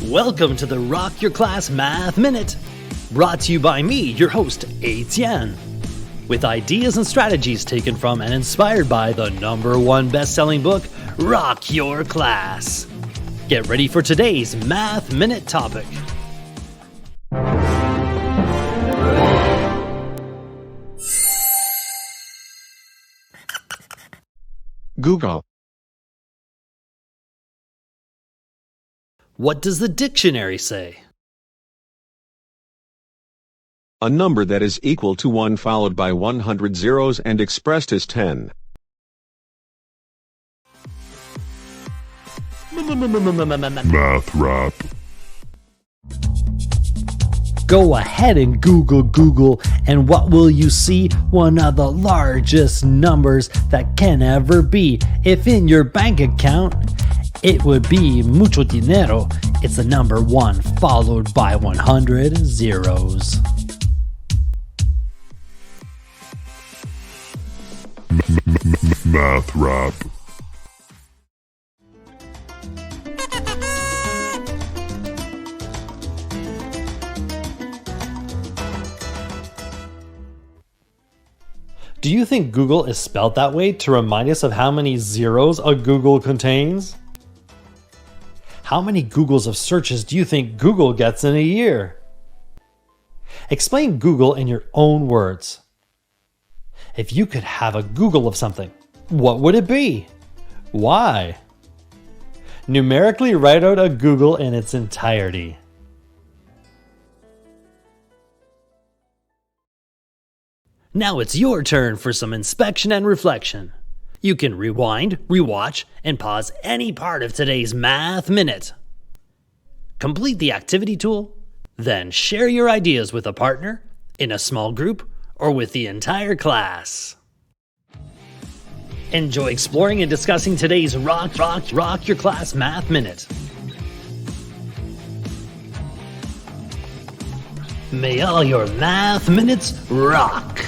Welcome to the Rock Your Class Math Minute, brought to you by me, your host, Etienne, with ideas and strategies taken from and inspired by the #1 best-selling book, Rock Your Class. Get ready for today's Math Minute topic. Google. What does the dictionary say? A number that is equal to 1 followed by 100 zeros and expressed as 10. Math rap. Go ahead and Google, and what will you see? One of the largest numbers that can ever be. If in your bank account, it would be mucho dinero. It's the number 1 followed by 100 zeros. Math rap. Do you think Google is spelled that way to remind us of how many zeros a Google contains? How many Googles of searches do you think Google gets in a year? Explain Google in your own words. If you could have a Google of something, what would it be? Why? Numerically write out a Google in its entirety. Now it's your turn for some inspection and reflection. You can rewind, rewatch, and pause any part of today's Math Minute. Complete the activity tool, then share your ideas with a partner, in a small group, or with the entire class. Enjoy exploring and discussing today's Rock Your Class Math Minute. May all your math minutes rock!